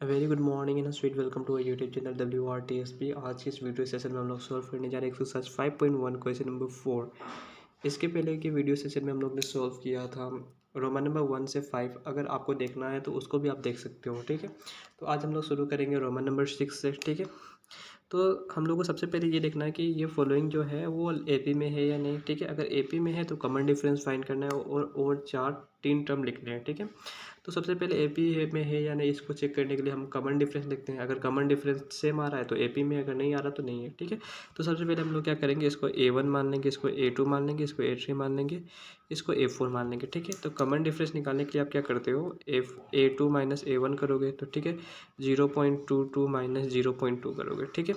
Very good morning and sweet welcome to YouTube channel WRTSP। आज की इस video session में हम लोग सॉल्व करने जा रहे हैं एक्सरसाइज 5.1 क्वेश्चन नंबर 4। इसके पहले के वीडियो सेशन में हम लोग ने सॉल्व किया था रोमन नंबर 1 से 5। अगर आपको देखना है तो उसको भी आप देख सकते हो, ठीक है। तो आज हम लोग शुरू करेंगे रोमन नंबर 6 से, ठीक है। तो हम लोग को सबसे पहले ये देखना है कि ये फॉलोइंग जो है वो AP में है या नहीं, ठीक है। अगर AP में है तो कॉमन डिफरेंस फाइंड करना है और तीन टर्म लिखने हैं, ठीक है। तो सबसे पहले AP में है या नहीं इसको चेक करने के लिए हम कॉमन डिफरेंस लिखते हैं। अगर कॉमन डिफरेंस सेम आ रहा है तो AP में, अगर नहीं आ रहा तो नहीं है, ठीक है। तो सबसे पहले हम लोग क्या करेंगे, इसको A1 मान लेंगे, इसको A2 मान लेंगे, इसको A3 मान लेंगे, इसको A4 मान लेंगे, ठीक है। तो कॉमन डिफरेंस निकालने के लिए आप क्या करते हो, A2 माइनस A1 करोगे तो ठीक है 0.22 माइनस 0.2 करोगे, ठीक है।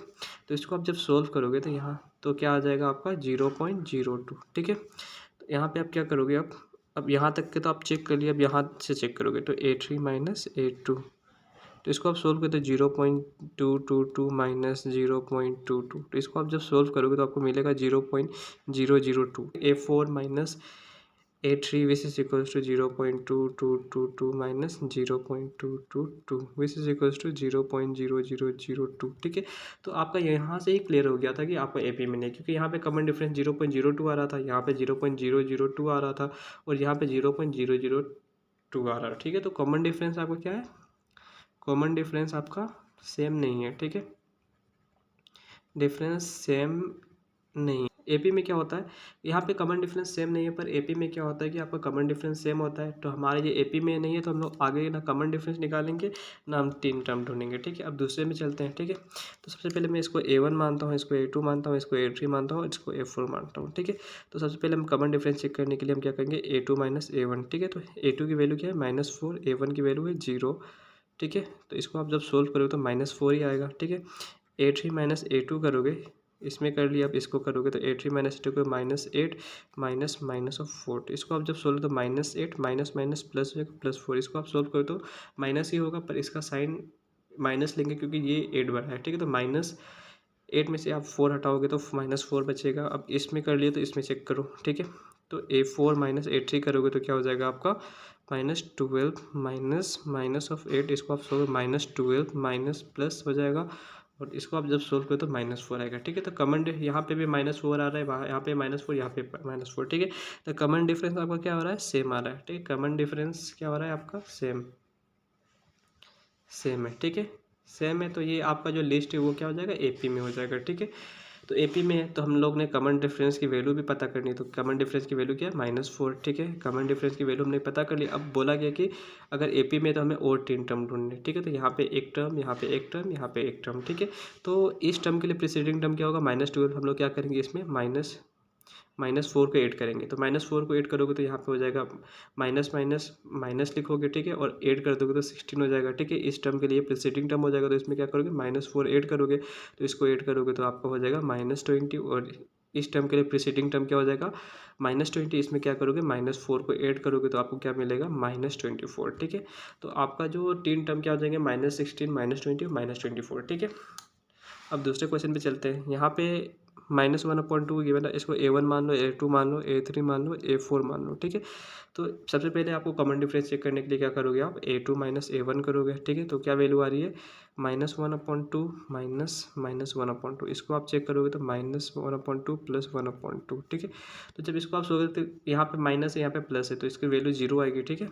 तो इसको आप जब सोल्व करोगे तो यहाँ तो क्या आ जाएगा आपका 0.02, ठीक है। तो यहाँ पे आप क्या करोगे, अब यहाँ तक के तो आप चेक कर लिए, अब यहाँ से चेक करोगे तो A3 माइनस A2, तो इसको आप सोल्व करते 0.222 माइनस 0.22, तो इसको आप जब सोल्व करोगे तो आपको मिलेगा 0.002। A4 minus A3 which is equals to 0.2222 minus 0.222 which is equals to 0.0002, ठीक है। तो आपका यहाँ से ही क्लियर हो गया था कि आपका AP में नहीं, क्योंकि यहाँ पे कॉमन डिफरेंस 0.02 आ रहा था, यहाँ पे 0.002 आ रहा था और यहाँ पे 0.002 आ रहा है, ठीक है। तो कॉमन डिफरेंस आपका क्या है, कॉमन डिफरेंस आपका सेम नहीं है, ठीक है। डिफरेंस सेम नहीं, AP में क्या होता है, यहाँ पे कॉमन डिफरेंस सेम नहीं है, पर AP में क्या होता है कि आपका कॉमन डिफरेंस सेम होता है। तो हमारे ये AP में नहीं है तो हम लोग आगे ना कॉमन डिफरेंस निकालेंगे ना हम तीन टर्म ढूंढेंगे, ठीक है। अब दूसरे में चलते हैं, ठीक है। तो सबसे पहले मैं इसको A1 मानता हूँ, इसको A2 मानता हूँ, इसको A3 मानता हूँ, इसको A4 मानता हूँ, ठीक है। तो सबसे पहले हम कॉमन डिफरेंस चेक करने के लिए हम क्या करेंगे, A2 माइनस A1, ठीक है। तो A2 की वैल्यू क्या है -4, A1 की वैल्यू है 0, ठीक है। तो इसको आप जब सोल्व करोगे तो -4 ही आएगा, ठीक है। A3 माइनस A2 करोगे, इसमें कर लिया, आप इसको करोगे तो A3 माइनस A2 को -8 माइनस माइनस ऑफ 4, तो इसको आप जब सोल्व तो -8 माइनस माइनस प्लस हो जाएगा +4, इसको आप सोल्व करो तो माइनस ही होगा, पर इसका साइन माइनस लेंगे क्योंकि ये 8 बना है, ठीक है। तो -8 में से आप 4 हटाओगे तो -4 बचेगा। अब इसमें कर लिए तो इसमें चेक करो, ठीक है। तो A4 माइनस A3 करोगे तो क्या हो जाएगा आपका -12 माइनस माइनस ऑफ 8, इसको आप सोल्व -12 माइनस प्लस हो जाएगा और इसको आप जब सोल्व करो तो -4 आएगा, ठीक है। तो कॉमन यहाँ पे भी -4 आ रहा है, वहाँ यहाँ पे -4, यहाँ पे -4, ठीक है। तो कॉमन डिफरेंस आपका क्या हो रहा है, सेम आ रहा है, ठीक है। कॉमन डिफरेंस क्या हो रहा है आपका, सेम सेम है, ठीक है। सेम है तो ये आपका जो लिस्ट है वो क्या हो जाएगा, AP में हो जाएगा, ठीक है। तो AP में है तो हम लोग ने कॉमन डिफरेंस की वैल्यू भी पता करनी है, तो कॉमन डिफरेंस की वैल्यू क्या है -4, ठीक है। कॉमन डिफरेंस की वैल्यू हमने पता कर ली। अब बोला गया कि अगर AP में तो हमें और तीन टर्म ढूंढने, ठीक है। तो यहाँ पे एक टर्म, यहाँ पे एक टर्म, यहाँ पे एक टर्म, ठीक है। तो इस टर्म के लिए प्रीसीडिंग टर्म क्या होगा, -12, हम लोग क्या करेंगे इसमें -4 को ऐड करेंगे, तो -4 को ऐड करोगे तो यहाँ पे हो जाएगा माइनस माइनस माइनस लिखोगे, ठीक है, और ऐड कर दोगे तो 16 हो जाएगा, ठीक है। इस टर्म के लिए प्रीसीडिंग टर्म हो जाएगा तो इसमें क्या करोगे, -4 ऐड करोगे तो इसको ऐड करोगे तो आपका हो जाएगा -20, और इस टर्म के लिए प्रीसीडिंग टर्म क्या हो जाएगा -20, इसमें क्या करोगे -4 को ऐड करोगे तो आपको क्या मिलेगा -24, ठीक है। तो आपका जो तीन टर्म क्या हो जाएंगे -16 -20 और -24, ठीक है। अब दूसरे क्वेश्चन पे चलते हैं। यहाँ पे -1/2 गिवन है, इसको A1 मान लो, A2 मान लो, A3 मान लो, A4 मान लो, ठीक है। तो सबसे पहले आपको कॉमन डिफरेंस चेक करने के लिए क्या करोगे, आप A2 माइनस A1 करोगे, ठीक है। तो क्या वैल्यू आ रही है -1/2 माइनस 1/2, इसको आप चेक करोगे तो -1/2 प्लस 1/2, ठीक है। तो जब इसको आप सोचोगे तो यहाँ पे माइनस है, यहाँ पे प्लस है, तो इसकी वैल्यू 0 आएगी, ठीक है।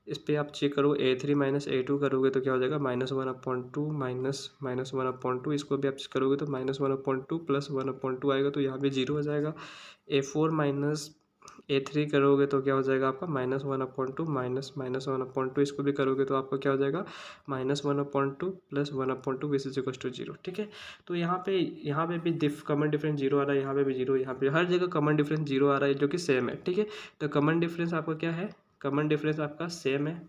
इस पर आप चेक करो A3 माइनस A2 करोगे तो क्या हो जाएगा -1/2 माइनस 1/2, इसको भी आप करोगे तो -1/2 प्लस 1/2 आएगा, तो यहाँ पे 0 हो जाएगा। A4 माइनस A3 करोगे तो क्या हो जाएगा आपका -1/2 माइनस माइनस 1/2, इसको भी करोगे तो आपका क्या हो जाएगा -1/2 plus 1/2 which is equal to 0, ठीक है। तो यहाँ पे भी कॉमन डिफरेंस 0 आ रहा है, यहाँ पे भी 0, यहाँ पे हर जगह कॉमन डिफरेंस 0 आ रहा है जो कि सेम है, ठीक है। तो कॉमन डिफरेंस आपका क्या है, कॉमन डिफरेंस आपका सेम है,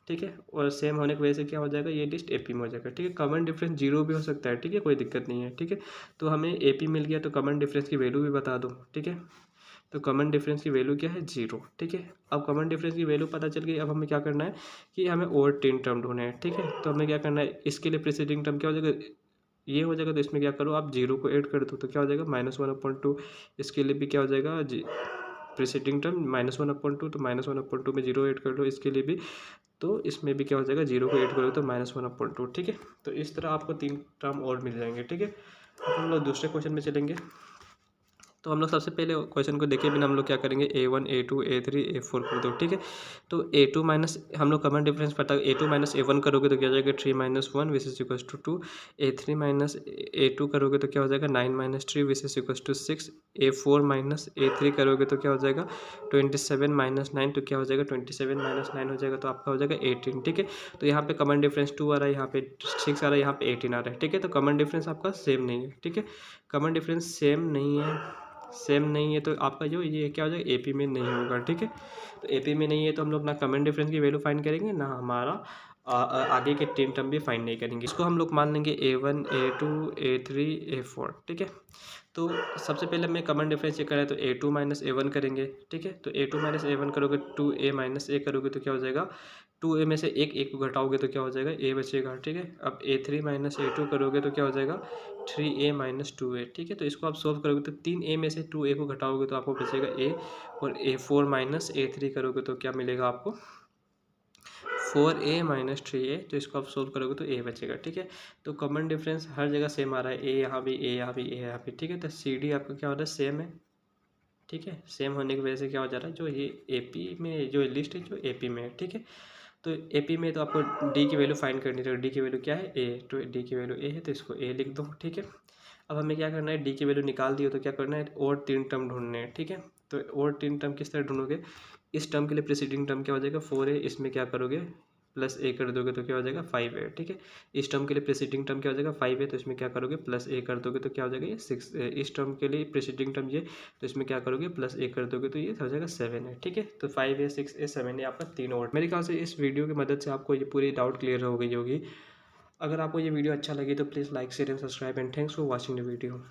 ठीक है। और सेम होने की वजह से क्या हो जाएगा, ये लिस्ट AP में हो जाएगा, ठीक है। कॉमन डिफरेंस 0 भी हो सकता है, ठीक है, कोई दिक्कत नहीं है, ठीक है। तो हमें AP मिल गया तो कॉमन डिफरेंस की वैल्यू भी बता दो, ठीक है। तो कॉमन डिफरेंस की वैल्यू क्या है, 0, ठीक है। अब कॉमन डिफरेंस की वैल्यू पता चल गई। अब हमें क्या करना है कि हमें और तीन टर्म ढूंढने हैं, ठीक है। तो हमें क्या करना है, इसके लिए प्रीसीडिंग टर्म क्या हो जाएगा, ये हो जाएगा, तो इसमें क्या करो आप 0 को ऐड कर दो तो क्या हो जाएगा -1/2, इसके लिए भी क्या हो जाएगा प्रीसीडिंग टर्म -1/2, तो -1/2 में 0 ऐड कर लो इसके लिए भी, तो इसमें भी क्या हो जाएगा, 0 को 8 करोगे तो -1/2, ठीक है। तो इस तरह आपको 3 टर्म और मिल जाएंगे, ठीक है। अब हम लोग दूसरे क्वेश्चन में चलेंगे। तो हम लोग सबसे पहले क्वेश्चन को देखे बिना हम लोग क्या करेंगे, A1 A2 A3 A4 कर दो, ठीक है। तो A2 माइनस हम लोग कॉमन डिफरेंस पता A2 माइनस A1 करोगे तो क्या हो जाएगा 3 minus 1 which is equals to 2। A3 minus A2 करोगे तो क्या हो जाएगा 9 minus 3 which is equals to 6। A4 minus A3 करोगे तो क्या हो जाएगा 27 माइनस 9, तो क्या हो जाएगा 27 माइनस 9 हो जाएगा, तो आपका हो जाएगा 18, ठीक है। तो यहाँ पे कॉमन डिफरेंस 2 आ रहा है, यहाँ पे 6 आ रहा है, यहाँ पे 18 आ रहा है, ठीक है। तो कॉमन डिफरेंस आपका सेम नहीं है, ठीक है। कॉमन डिफरेंस सेम नहीं है तो आपका जो ये क्या हो जाएगा एपी में नहीं होगा, ठीक है। तो एपी में नहीं है तो हम लोग ना कॉमन डिफरेंस की वैल्यू फाइंड करेंगे ना हमारा आगे के 3 टर्म भी फाइंड नहीं करेंगे। इसको हम लोग मान लेंगे A1 A2 A3 A4, ठीक है। तो सबसे पहले हमें कॉमन डिफरेंस ये करें तो A2 माइनस A1 करेंगे, ठीक है। तो A2 माइनस A1 करोगे 2A माइनस A करोगे तो क्या हो जाएगा 2A में से एक को घटाओगे तो क्या हो जाएगा A बचेगा, ठीक है। अब A3 माइनस A2 करोगे तो क्या हो जाएगा 3A माइनस 2A, ठीक है। तो इसको आप सोल्व करोगे तो 3A में से 2A को घटाओगे तो आपको बचेगा A, और A4 माइनस A3 करोगे तो क्या मिलेगा आपको 4A माइनस 3A। तो इसको आप सोल्व करोगे तो A बचेगा, ठीक है। तो कॉमन डिफरेंस हर जगह सेम आ रहा है, A यहाँ भी A यहाँ भी A यहाँ भी, ठीक है। तो CD आपका क्या हो रहा है सेम है, ठीक है। सेम होने की वजह से क्या हो जा रहा है जो ये AP में जो लिस्ट है जो AP में है, ठीक है। तो AP में तो आपको D की वैल्यू फाइंड करनी है, तो D की वैल्यू क्या है A, तो D की वैल्यू A है तो इसको A लिख दो, ठीक है। अब हमें क्या करना है D की वैल्यू निकाल दी हो तो क्या करना है और 3 टर्म ढूंढने हैं, ठीक है। तो और 3 टर्म किस तरह ढूंढोगे, इस टर्म के लिए प्रीसीडिंग टर्म क्या हो जाएगा 4A, इसमें क्या करोगे प्लस A कर दोगे तो क्या हो जाएगा 5A, ठीक है। इस टर्म के लिए प्रीसीडिंग टर्म क्या हो जाएगा 5A, तो इसमें क्या करोगे प्लस A कर दोगे तो क्या हो जाएगा ये 6। इस टर्म के लिए प्रीसीडिंग टर्म ये, तो इसमें क्या करोगे प्लस A कर दोगे तो ये हो जाएगा 7 है, ठीक है। तो 5A 6A 7A आपका 3 और मेरे ख्याल से इस वीडियो की मदद से आपको ये पूरी डाउट क्लियर हो गई होगी। अगर आपको ये वीडियो अच्छा लगे तो please like share and subscribe and thanks for watching the video.